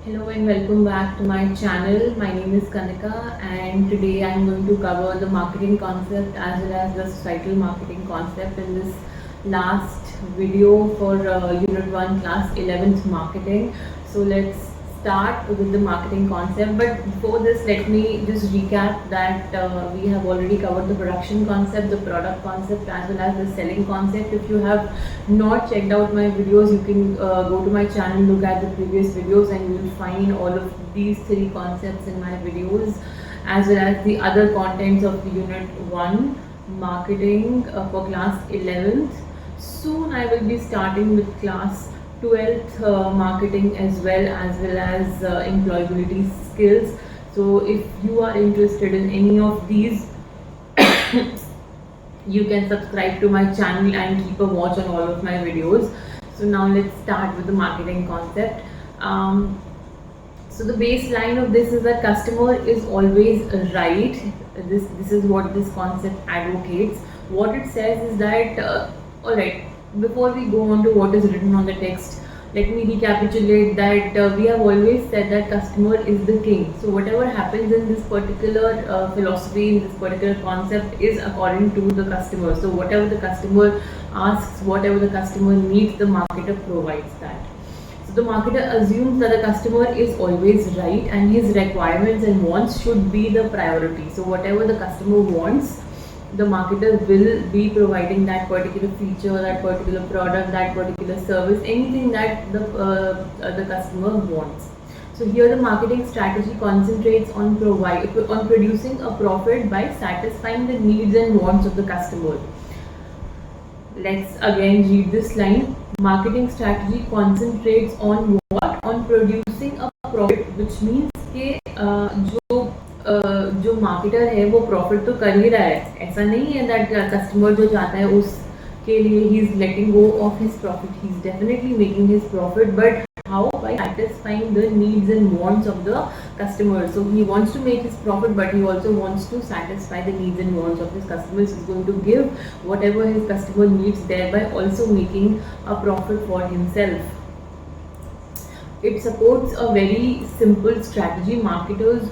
Hello and welcome back to my channel. My name is Kanika and today I'm going to cover the marketing concept as well as the societal marketing concept in this last video for Unit 1 Class 11th Marketing. So let's start with the marketing concept, but before this let me just recap that we have already covered the production concept, the product concept as well as the selling concept. If you have not checked out my videos, you can go to my channel, look at the previous videos and you will find all of these three concepts in my videos as well as the other contents of the unit 1 marketing for class 11th. Soon I will be starting with class 12th marketing as well as employability skills. So if you are interested in any of these, you can subscribe to my channel and keep a watch on all of my videos. So now let's start with the marketing concept. So the baseline of this is that customer is always right. This is what this concept advocates. What it says is that all right, before we go on to what is written on the text, let me recapitulate that we have always said that customer is the king. So whatever happens in this particular philosophy, in this particular concept is according to the customer. So whatever the customer asks, whatever the customer needs, the marketer provides that. So the marketer assumes that the customer is always right and his requirements and wants should be the priority. So whatever the customer wants, the marketer will be providing that particular feature, that particular product, that particular service, anything that the customer wants. So here the marketing strategy concentrates on producing a profit by satisfying the needs and wants of the customer. Let's again read this line. Marketing strategy concentrates on what? On producing a profit, which means कि जो marketer है वो profit तो कर ही रहा है. ऐसा नहीं है दैट कस्टमर जो चाहता है उसके लिए he is letting go of his profit. He is definitely making his profit, but how? By satisfying the needs and wants of the customer. So he wants to make his profit, but he also wants to satisfy the needs and wants of his customers. He's going to give whatever his customer needs, thereby also making a profit for himself. It supports a very simple strategy. Marketers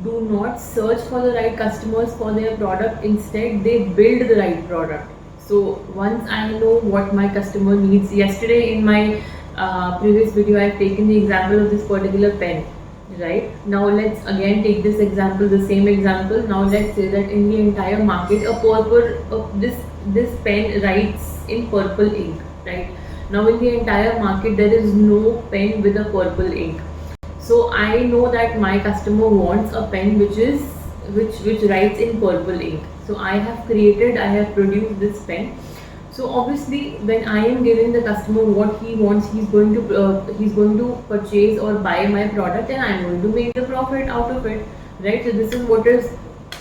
do not search for the right customers for their product. Instead, they build the right product. So once I know what my customer needs, yesterday in my previous video I have taken the example of this particular pen, right? Now let's again take this example, the same example. Now let's say that in the entire market this pen writes in purple ink, right? Now in the entire market there is no pen with a purple ink. So I know that my customer wants a pen which writes in purple ink. So I have produced this pen. So obviously, when I am giving the customer what he wants, he's going to purchase or buy my product, and I'm going to make the profit out of it, right? So this is what is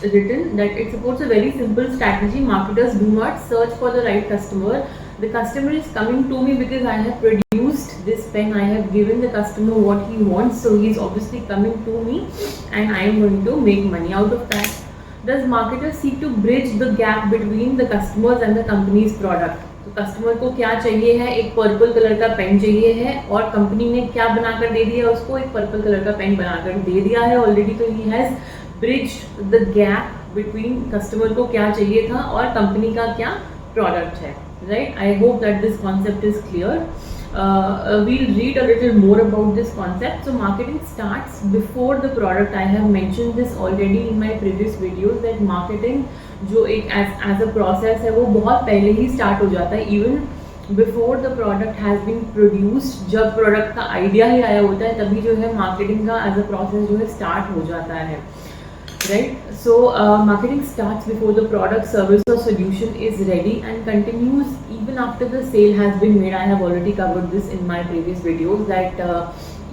written, that it supports a very simple strategy. Marketers do not search for the right customer. The customer is coming to me because I have produced this pen. I have given the customer what he wants, so he's obviously coming to me, and I am going to make money out of that. Does marketers seek to bridge the gap between the customers and the company's product? तो customer को क्या चाहिए है? एक purple colour का pen चाहिए है, और कंपनी ने क्या बनाकर दे दिया उसको? एक पर्पल कलर का पेन बनाकर दे दिया है ऑलरेडी. तो he has bridged the gap between customer को क्या चाहिए था और कंपनी का क्या प्रोडक्ट है, right? I hope that this concept is clear. We'll read a little more about this concept. So marketing starts before the product. I have mentioned this already in my previous videos that marketing जो एक as a process है वो बहुत पहले ही start हो जाता है. Even before the product has been produced, जब product का idea ही आया होता है तभी जो है marketing का as a process जो है start हो जाता है, right? So marketing starts before the product, service or solution is ready and continues even after the sale has been made. I have already covered this in my previous videos that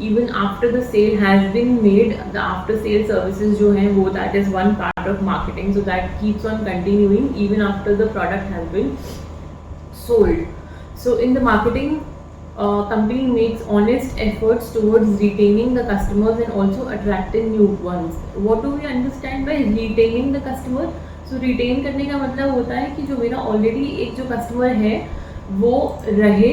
even after the sale has been made, the after sale services जो हैं वो that is one part of marketing. So that keeps on continuing even after the product has been sold. So in the marketing, company makes honest efforts towards retaining the customers and also attracting new ones. What do we understand by retaining the customer? So retain करने का मतलब होता है कि जो मेरा already एक जो customer है वो रहे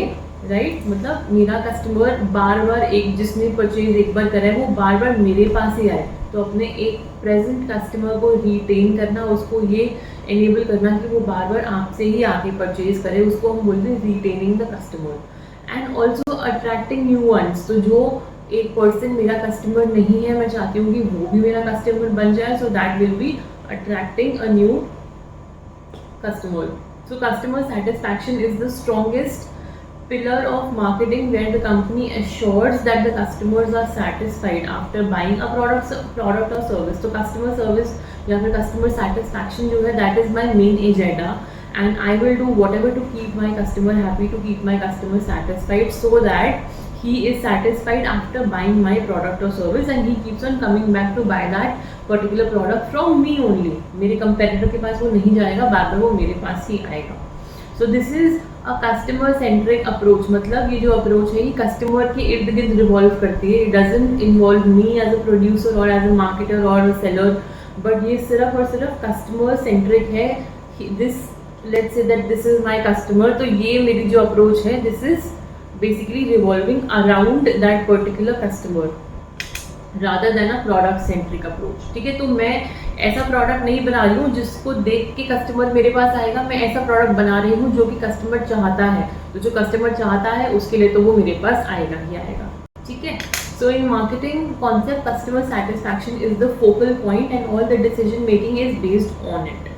राइट मतलब मेरा कस्टमर बार बार एक जिसने परचेज एक बार करा है वो बार बार मेरे पास ही आए। तो अपने एक प्रेजेंट कस्टमर को रिटेन करना, उसको ये एनेबल करना कि वो बार बार आपसे ही आके परचेज करे, उसको हम बोलते हैं retaining the customer. And also attracting new ones. तो जो एक पर्सन मेरा कस्टमर नहीं है, मैं चाहती हूँ कि वो भी मेरा कस्टमर बन जाए, so that will be attracting a new customer. So customer satisfaction is the strongest pillar of marketing, where the company assures that the customers are satisfied after buying a product or service. So customer service या फिर customer satisfaction जो है that is my main agenda, and I will do whatever to keep my customer happy, to keep my customer satisfied, so that he is satisfied after buying my product or service and he keeps on coming back to buy that particular product from me only. मेरे competitor के पास वो नहीं जाएगा, बार बार वो मेरे पास ही आएगा। सो this is a customer centric approach. मतलब ये जो अप्रोच है ये कस्टमर के इर्द गिर्द रिवॉल्व करती है। It doesn't involve me as a producer और एज अ मार्केटर और अ सेलर, बट ये सिर्फ और सिर्फ कस्टमर सेंट्रिक है। This let's say that this is my customer, तो ये मेरी जो अप्रोच है this is basically revolving around that particular customer rather than a product centric approach। ठीक है, तो मैं ऐसा प्रोडक्ट नहीं बना रही हूँ जिसको देख के कस्टमर मेरे पास आएगा, मैं ऐसा प्रोडक्ट बना रही हूँ जो कि कस्टमर चाहता है। तो जो कस्टमर चाहता है उसके लिए तो वो मेरे पास आएगा ही आएगा। ठीक है, so in marketing concept customer satisfaction is the focal point and all the decision making is based on it.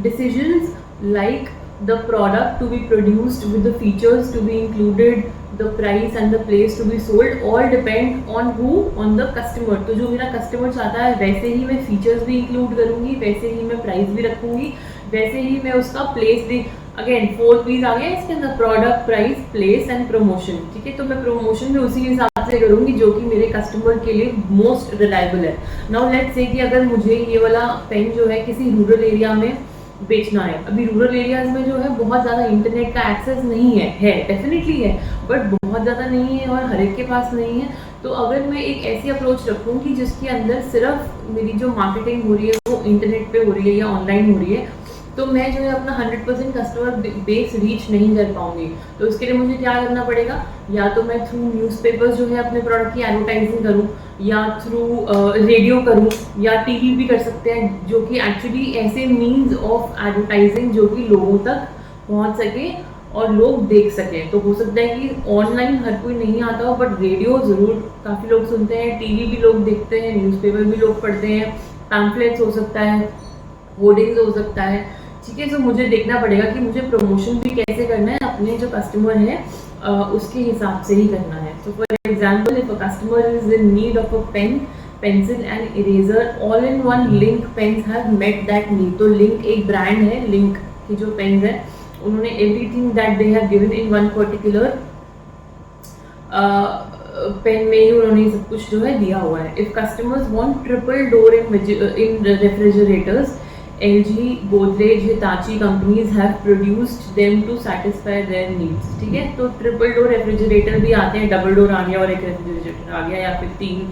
Decisions like the product to be produced with the features to be included, the price and the place to be sold all depend on who? On the customer। तो जो मेरा customer चाहता है वैसे ही मैं features भी include करूँगी, वैसे ही मैं प्राइस भी रखूँगी, वैसे ही मैं उसका प्लेस भी। अगेन 4 P's आ गया इसके अंदर, product, price, place and promotion. ठीक है, तो मैं प्रमोशन भी उसी हिसाब से करूँगी जो कि मेरे कस्टमर के लिए मोस्ट रिलायबल है। नाउ लेट्स से कि अगर मुझे ये वाला पेन जो है किसी रूरल एरिया में बेचना है। अभी रूरल एरियाज में जो है बहुत ज़्यादा इंटरनेट का एक्सेस नहीं है डेफिनेटली है, बट बहुत ज़्यादा नहीं है और हर एक के पास नहीं है। तो अगर मैं एक ऐसी अप्रोच रखूँ कि जिसके अंदर सिर्फ मेरी जो मार्केटिंग हो रही है वो इंटरनेट पे हो रही है या ऑनलाइन हो रही है, तो मैं जो है अपना 100% कस्टमर बेस रीच नहीं कर पाऊंगी। तो उसके लिए मुझे क्या करना पड़ेगा, या तो मैं थ्रू न्यूज़पेपर्स जो है अपने प्रोडक्ट की एडवर्टाइजिंग करूँ, या थ्रू रेडियो करूँ, या टीवी भी कर सकते हैं, जो कि एक्चुअली ऐसे मीन्स ऑफ एडवर्टाइजिंग जो कि लोगों तक पहुँच सके और लोग देख सकें। तो हो सकता है कि ऑनलाइन हर कोई नहीं आता हो, बट रेडियो ज़रूर काफ़ी लोग सुनते हैं, टीवी भी लोग देखते हैं, न्यूज़पेपर भी लोग पढ़ते हैं, पैम्फलेट्स हो सकता है, होर्डिंग्स हो सकता है। ठीक है, तो मुझे देखना पड़ेगा कि मुझे प्रमोशन भी कैसे करना है, अपने जो कस्टमर है उसके हिसाब से ही करना है। तो for example if a customer is in need of a pen, pencil and eraser, all in one Linc pens have met that need. तो लिंक एक ब्रांड है, लिंक की जो पेन्स है उन्होंने everything that they have given in one particular pen में ही उन्होंने सब कुछ जो है दिया हुआ है। If customers want triple door in refrigerators, LG, Godrej, Hitachi companies have produced them to satisfy their needs। ठीक है, तो ट्रिपल डोर रेफ्रिजरेटर भी आते हैं, डबल डोर आ गया और एक रेफ्रिजरेटर आ गया, या फिर 3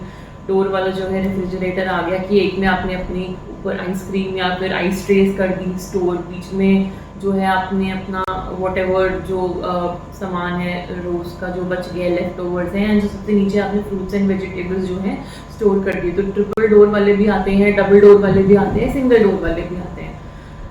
डोर वाला जो है रेफ्रिजरेटर आ गया कि एक में आपने अपनी ऊपर आइसक्रीम या फिर आइस ट्रेस कर दी स्टोर, बीच में जो है आपने अपना व्हाटएवर जो सामान है रोज का जो बच गया लेफ्ट ओवर्स हैं, एंड जो सबसे नीचे आपने फ्रूट्स एंड वेजिटेबल्स जो हैं स्टोर कर दिए। तो ट्रिपल डोर वाले भी आते हैं, डबल डोर वाले भी आते हैं, सिंगल डोर वाले भी आते हैं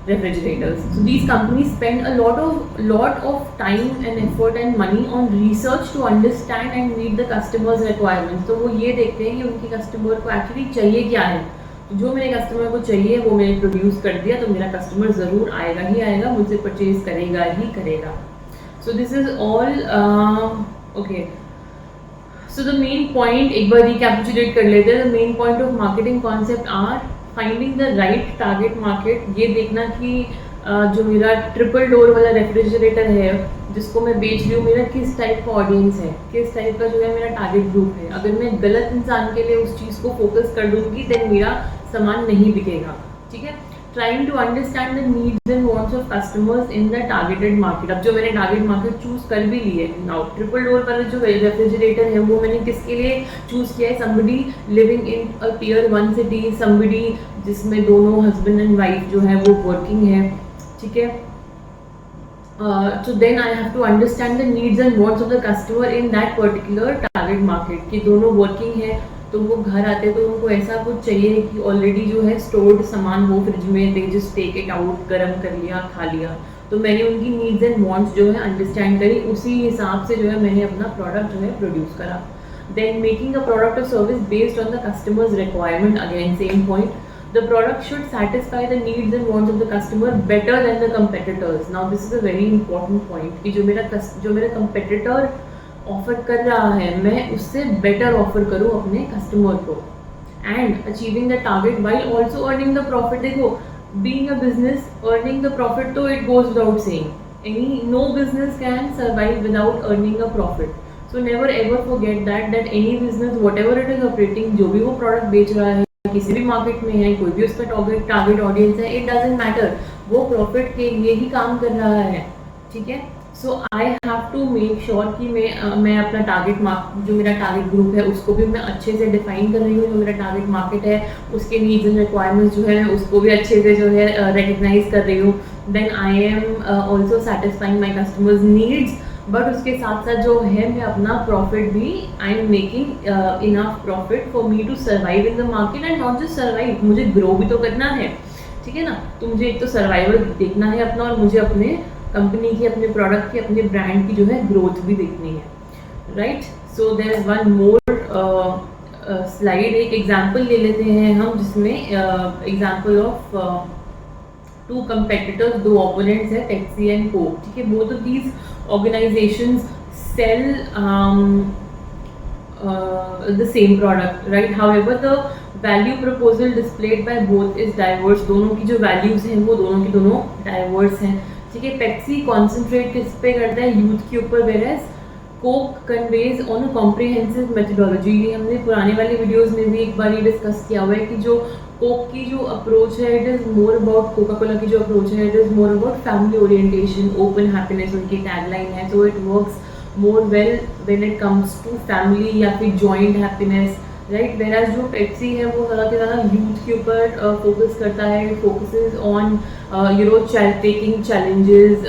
refrigerators. So these companies spend a lot of time and effort and money on research to understand and meet the customers requirements। तो वो ये देखते हैं कि उनके कस्टमर को एक्चुअली चाहिए क्या है। तो जो मेरे कस्टमर को चाहिए वो मैंने प्रोड्यूस कर दिया, तो मेरा कस्टमर ज़रूर आएगा ही आएगा, मुझसे परचेज करेगा ही करेगा। So this is all okay. So the main point एक बार रिकैपिचुलेट कर लेते हैं। The main point of marketing concept are finding the right target market. ये देखना कि जो मेरा ट्रिपल डोर वाला रेफ्रिजरेटर है जिसको मैं बेच रही हूँ, मेरा किस टाइप का ऑडियंस है, किस टाइप का जो है मेरा टारगेट ग्रुप है। अगर मैं गलत इंसान के लिए उस चीज़ को फोकस कर दूंगी देन मेरा सामान नहीं बिकेगा। ठीक है, trying to understand the needs and wants of customers in the targeted market. अब जो मैंने टारगेट मार्केट चूज कर भी ली है, नाउ ट्रिपल डोर वाला जो रेफ्रिजरेटर है वो मैंने किसके लिए चूज किया है, somebody living in a tier 1 city, somebody जिसमें दोनों हस्बैंड एंड वाइफ जो है वो वर्किंग है। ठीक है, So then I have to understand the needs and wants of the customer in that particular target market कि दोनों working है तो वो घर आते तो उनको ऐसा कुछ चाहिए कि ऑलरेडी जो है स्टोर्ड सामान वो फ्रिज में they just take it out गर्म कर लिया खा लिया। तो मैंने उनकी नीड्स एंड वांट्स जो है अंडरस्टैंड करी, उसी हिसाब से जो है मैंने अपना प्रोडक्ट जो है प्रोड्यूस करा। देन मेकिंग अ प्रोडक्ट और service based on the customers requirement, again same point, the product should satisfy the needs and wants of the customer better than the competitors. Now this is a very important point कि जो मेरा competitor offer कर रहा है मैं उससे better offer करूँ अपने कस्टमर को, and achieving the target while also earning the profit। देखो being a business earning the profit तो it goes without saying, no business can survive without earning a profit। So never ever forget that any business whatever it is operating, जो भी वो product बेच रहा है किसी भी मार्केट में है, कोई भी उसका टारगेट ऑडियंस है, इट डजंट मैटर, वो प्रॉफिट के लिए ही काम कर रहा है, ठीक है। So I have to make sure कि मैं अपना जो मेरा टारगेट ग्रुप है उसको भी मैं अच्छे से डिफाइन कर रही हूँ, जो मेरा टारगेट मार्केट है उसके नीड्स एंड रिक्वायरमेंट्स जो है उसको भी अच्छे से जो है रिकग्नाइज कर रही हूँ। Then I am also satisfying my customers needs, but उसके साथ साथ जो है मैं अपना प्रॉफिट भी I am making enough profit for me to survive in the market, and not just survive, मुझे ग्रो भी तो करना है, ठीक है ना। तो मुझे एक तो सर्वाइवल देखना है अपना, और मुझे अपने कंपनी की, अपने प्रोडक्ट की, अपने ब्रांड की जो है ग्रोथ भी देखनी है, right. So there is one more slide, एक एग्जाम्पल ले लेते हैं हम जिसमें एग्जाम्पल ऑफ टू कंपेटिटर्स, दो ओपोनेंट्स है, पेप्सी एंड कोक, ठीक है। Both of these organizations sell the same product, right? However, the value proposal displayed by both is diverse। दोनों की जो values हैं वो दोनों की दोनों diverse हैं, ठीक है। पेप्सी concentrate किस पे करता है, यूथ के ऊपर, whereas Coke conveys on a comprehensive methodology. ये हमने पुराने वाले वीडियोस में भी एक बार ये डिस्कस किया हुआ है कि जो कोक की जो अप्रोच है it is more about, Coca Cola की जो अप्रोच है it is more about family orientation, open happiness उनकी टैगलाइन है। So it works more well when it comes to family या फिर जॉइंट हैप्पीनेस, राइट। वेराज जो पेप्सी है वो ज़्यादा से ज़्यादा यूथ के ऊपर फोकस करता है, focuses on taking challenges,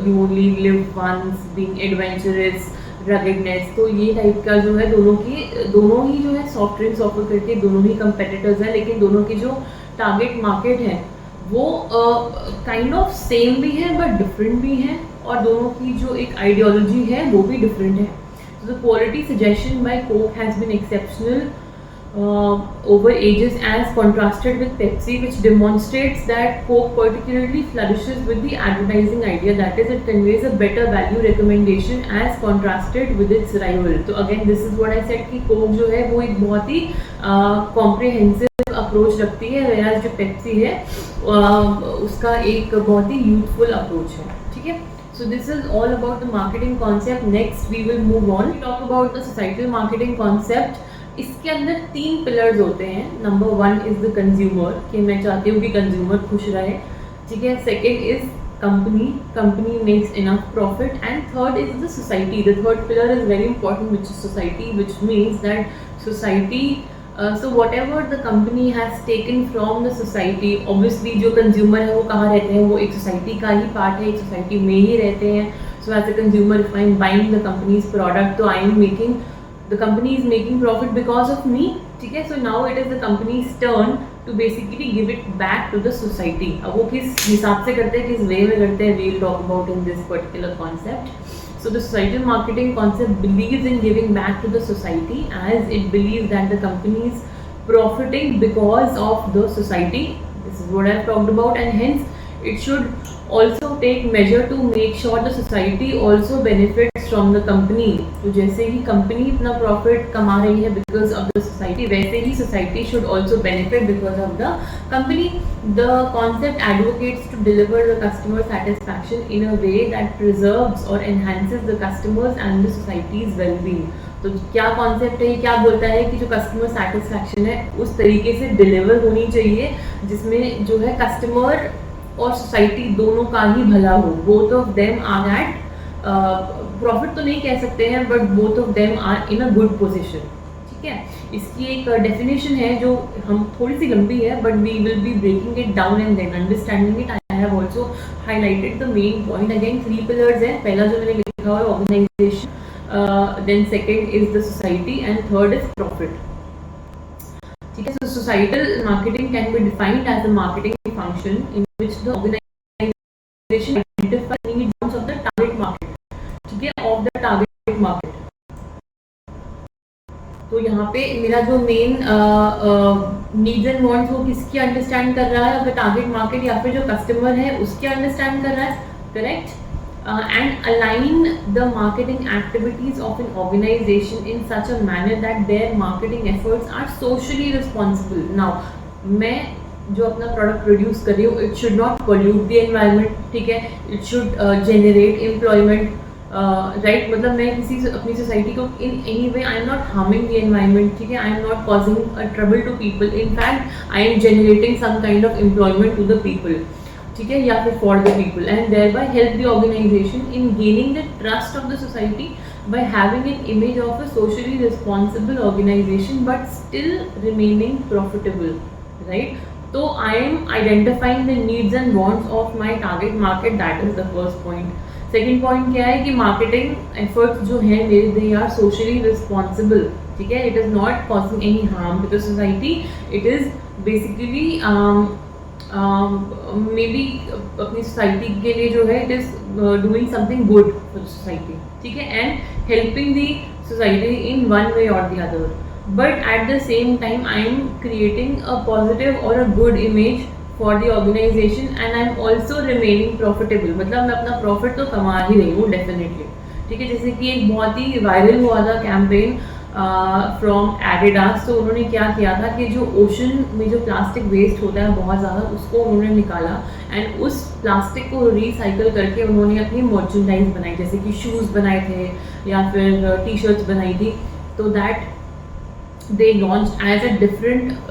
you only live once, being adventurous, ruggedness। तो ये टाइप का जो है दोनों ही जो है सॉफ्ट ड्रिंक्स ऑफर करके दोनों ही कंपेटिटर्स हैं, लेकिन दोनों की जो टारगेट मार्केट है वो काइंड ऑफ सेम भी है बट डिफरेंट भी है, और दोनों की जो एक आइडियोलॉजी है वो भी डिफरेंट है। So the quality suggestion by Coke has been exceptional over ages as contrasted with Pepsi, which demonstrates that Coke particularly flourishes with the advertising idea, that is it conveys a better value recommendation as contrasted with its rival। तो again this is what I said कि Coke जो है वो एक बहुत ही comprehensive approach रखती है, whereas जो Pepsi है उसका एक बहुत ही youthful approach है, ठीक है। So this is all about the marketing concept. Next we will move on. We talk about the societal marketing concept. इसके अंदर 3 पिलर्स होते हैं। नंबर 1 इज द कंज्यूमर, कि मैं चाहती हूँ कि कंज्यूमर खुश रहे, ठीक है। Second is company makes enough profit, and third is the society. The third pillar is very important, which is society, which means that society, so whatever the company has taken from the society, obviously जो consumer है वो कहाँ रहते हैं, वो एक society का ही part है, एक सोसाइटी में ही रहते हैं। So as a consumer if I am buying the company's product, तो I am making, the company is making profit because of me, ठीक है। So now it is the company's turn to basically give it back to the society. अब वो किस हिसाब से करते हैं, किस वे में करते हैं, we will talk about in this particular concept. So the societal marketing concept believes in giving back to the society, as it believes that the company is profiting because of the society. This is what I have talked about, and hence it should also take measure to make sure the society also benefits from the company। तो जैसे ही company अपना profit कमा रही है because of the society, वैसे ही society should also benefit because of the company। The concept advocates to deliver the customer satisfaction in a way that preserves or enhances the customers and the society's well-being। तो क्या concept है, क्या बोलता है कि जो customer satisfaction है उस तरीके से डिलीवर होनी चाहिए जिसमें जो है कस्टमर और सोसाइटी दोनों का ही भला हो। Both of them are at, profit तो नहीं कह सकते हैं, but both of them are in a good position, ठीक है। इसकी एक डेफिनेशन है जो हम थोड़ी सी लंबी है, but we will be breaking it down and then understanding it I have also highlighted the main point. Again 3 pillars है, पहला जो मैंने लिखा हुआ है organization, then second is the society and third is profit. ठीक है, so societal marketing can be defined as a marketing function in which the organization identifies the needs of the target market, ठीक है, of the target market. तो यहाँ पे मेरा जो main needs and wants वो किसकी अंडरस्टैंड कर रहा है, अगर टारगेट मार्केट या फिर जो कस्टमर है उसकी अंडरस्टैंड कर रहा है, correct. And align the marketing activities of an organization in such a manner that their marketing efforts are socially responsible. Now, मैं जो अपना प्रोडक्ट प्रोड्यूस कर रही हूँ, it should not pollute the environment, ठीक है, it should generate employment, right. मतलब मैं किसी अपनी सोसाइटी को in any way I am not harming the environment, ठीक है, I am not causing a trouble to people, in fact I am generating some kind of employment to the people, ठीक है, या फिर for the people, and thereby help the organization in gaining the trust of the society by having an image of a socially responsible organization but still remaining profitable, right. So I am identifying the needs and wants of my target market. That is the first point. Second point क्या है कि marketing efforts जो हैं मेरे, they are socially responsible, ठीक है, it is not causing any harm to the society. It is basically maybe अपनी society के लिए जो है it is doing something good for society, ठीक है, and helping the society in one way और the other, but at the same time I am creating a positive और a good image for the organisation and I am also remaining profitable. मतलब मैं अपना profit तो कमा ही रही हूँ definitely, ठीक है. जैसे कि एक बहुत ही वायरल हुआ था कैंपेन फ्रॉम एडिडास. तो उन्होंने क्या किया था कि जो ओशन में जो प्लास्टिक वेस्ट होता है बहुत ज़्यादा, उसको उन्होंने निकाला एंड उस प्लास्टिक को रिसाइकल करके उन्होंने अपनी मर्चेंडाइज बनाई, जैसे कि शूज़ बनाए थे या फिर टी शर्ट्स बनाई थी. तो that they launched as a different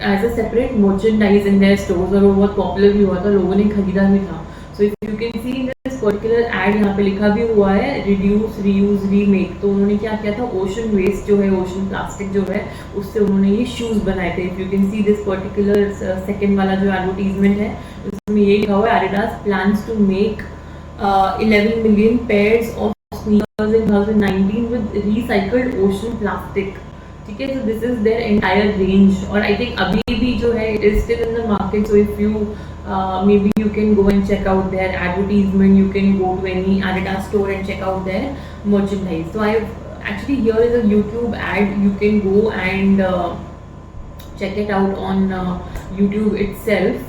as a separate merchandise in their stores और वो बहुत पॉपुलर भी हुआ था, लोगों ने खरीदा भी था. So if you can see in this particular ad यहाँ पे लिखा भी हुआ है रिड्यूस रीयूज रीमेक. तो उन्होंने क्या किया था, ओशन वेस्ट जो है, ओशन प्लास्टिक जो है, उससे उन्होंने ये शूज़ बनाए थे. If you can see this particular second वाला जो एडवर्टीजमेंट है उसमें ये लिखा हुआ है Adidas plans to make 11 million pairs of sneakers in 2019 with recycled ocean plastic, ठीक है. सो this is their entire range और आई थिंक अभी भी जो है it is still in the market. So if you maybe you can go and check out their advertisement, you can go to any Adidas store and check out their merchandise. So I actually, here is a YouTube ad, you can go and check it out on YouTube itself.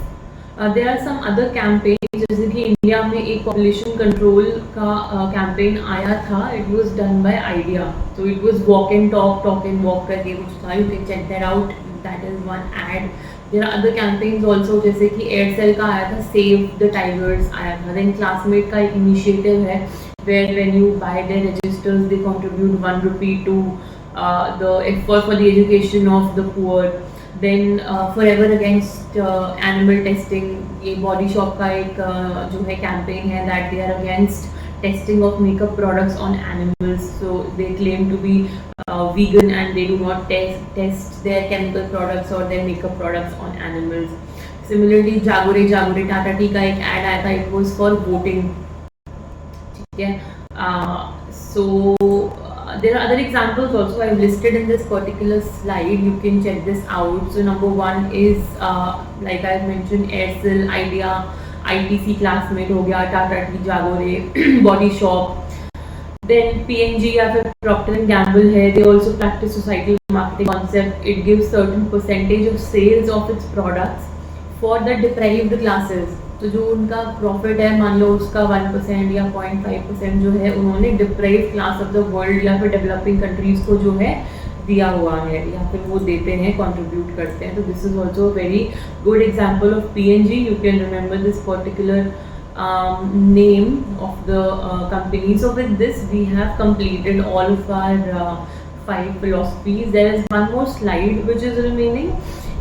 There are some other campaigns, जैसे कि India में एक population control का campaign आया था. It was done by Idea. तो it was walk and talk and walk करके कुछ था. You can check that out, that is one ad. There are other campaigns also, जैसे कि एयरसेल का आया था सेव द टाइगर्स आया था. देन क्लासमेट का एक इनिशिएटिव है where when you buy their registers they contribute 1 rupee to the for the education of the poor. Then forever against animal testing, ये बॉडी शॉप का एक जो है कैंपेन है that they are against testing of makeup products on animals. So they claim to be vegan and they do not test their chemical products or their makeup products on animals. Similarly, Jagore Tata Tea का एक ad आया था, it was for voting, ठीक है. So there are other examples also I've listed in this particular slide. You can check this out. So number one is like I mentioned, Aircel, Idea, ITC, Classmate हो गया, Tata tea, Jaago Re, Body Shop. Then PNG या फिर Procter and Gamble है, they also practice societal marketing concept. It gives certain percentage of sales of its products for the deprived classes. तो जो उनका profit है, मान लो उसका 1% या 0.5% जो है उन्होंने deprive class of the world या फिर डेवलपिंग कंट्रीज को जो है दिया हुआ है या फिर वो देते हैं, कंट्रीब्यूट करते हैं. तो this is also very good example of PNG. You can remember this particular name of the company. So with this we have completed all of our 5 philosophies. There is one more slide which is remaining,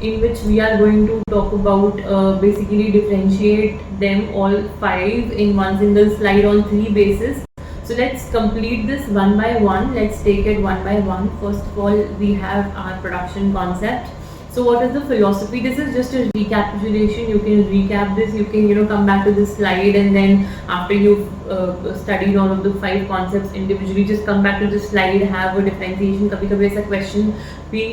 in which we are going to talk about basically differentiate them all 5 in one single slide on 3 bases. So let's complete this one by one. Let's take it one by one. First of all, we have our production concept. So what is the philosophy? This is just a recapitulation. You can recap this. You can come back to this slide, and then after you've studied all of the 5 concepts individually, just come back to this slide, have a differentiation. कभी-कभी ऐसा question भी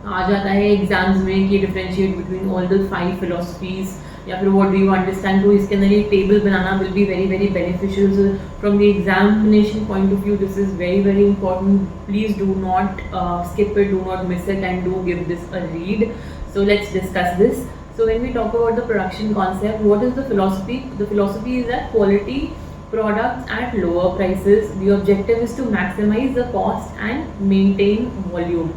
आ जाता है exams में कि differentiate between all the 5 philosophies या फिर what do you understand, तो इसके अंदर एक table banana will be very very beneficial from the examination point of view. This is very very important. Please do not skip it, do not miss it, and do give this a read. So let's discuss this. So when we talk about the production concept, what is the philosophy? The philosophy is that quality products at lower prices. The objective is to maximize the cost and maintain volume.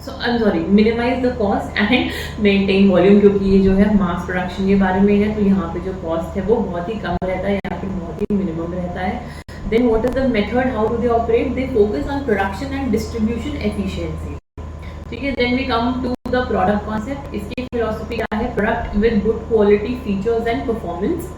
So I'm sorry, minimize the cost and maintain volume, क्योंकि ये जो है mass production के बारे में है, तो यहाँ पे जो कॉस्ट है वो बहुत ही कम रहता है या फिर बहुत ही मिनिमम रहता है. Then what is the method? How do they operate? They focus on production and distribution efficiency. ठीक है. Then we come to the product concept. इसकी philosophy क्या है? Product with good quality features and performance.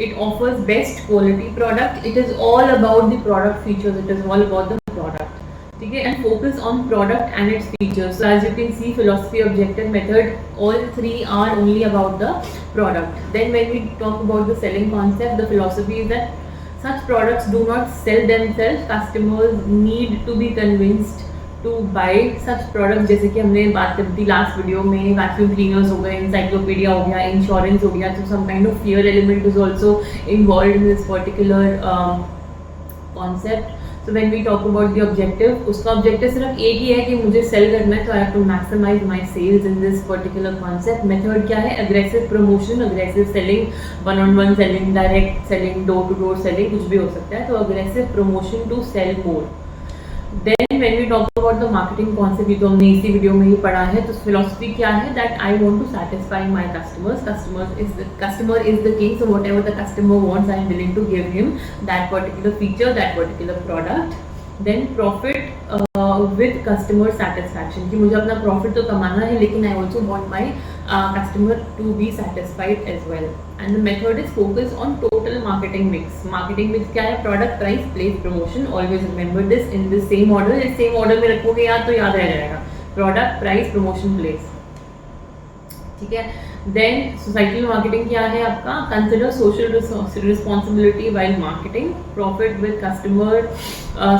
It offers best quality product. It is all about the product features. It is all about the product. ठीक है. And focus on product and its features. So as you can see, philosophy, objective, method, all 3 are only about the product. Then when we talk about the selling concept, the philosophy is that such products do not sell themselves. Customers need to be convinced to buy such products. जैसे कि हमने बात करी थी last video में, vacuum cleaners हो गए, encyclopedia हो गया, इंश्योरेंस हो गया, तो some kind of fear element is also involve in this particular concept. So when we talk about the objective, उसका objective सिर्फ एक ही है कि मुझे sell करना है, तो I have to maximize my sales in this particular concept. Method क्या है? Aggressive promotion, aggressive selling, one-on-one selling, direct selling, door-to-door selling, कुछ भी हो सकता है. तो aggressive promotion to sell more. Then when we talk about the marketing concept, ये तो हमने इसी वीडियो में ही पढ़ा है. तो philosophy क्या है? That I want to satisfy my customers. Customer is the king. So whatever the customer wants, I am willing to give him that particular feature, that particular product. Then profit with customer satisfaction, कि मुझे अपना profit तो कमाना है, लेकिन I also want my customer to be satisfied as well. And the method is focused on total marketing mix. Marketing mix क्या है? Product, price, place, promotion. Always remember this in the same order. इस same order में रखोगे याद तो याद रह जाएगा. Product, price, promotion, place. ठीक है. Then societal marketing क्या है आपका? Consider social responsibility while marketing. Profit with customer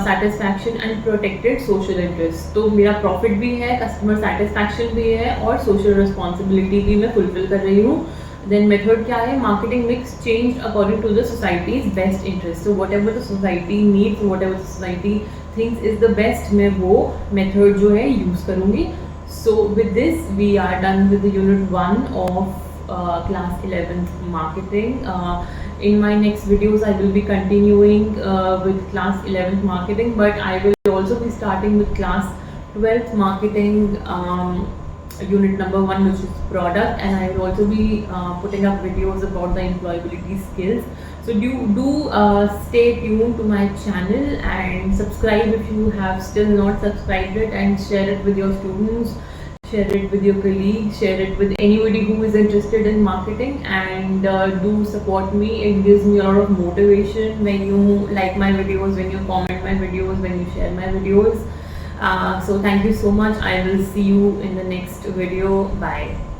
satisfaction and protected social interest. तो मेरा profit भी है, customer satisfaction भी है, और social responsibility भी मैं fulfill कर रही हूँ. Then method क्या है? Marketing mix changed according to the society's best interest. So whatever the society needs, whatever the society thinks is the best, मैं वो method जो है use करूँगी. So with this we are done with the unit 1 of class 11th marketing. In my next videos I will be continuing with class 11th marketing, but I will also be starting with class 12th marketing, unit number 1, which is product, and I will also be putting up videos about the employability skills. So do stay tuned to my channel and subscribe if you have still not subscribed it, and share it with your students, share it with your colleagues, share it with anybody who is interested in marketing, and do support me. It gives me a lot of motivation when you like my videos, when you comment my videos, when you share my videos. So thank you so much. I will see you in the next video. Bye.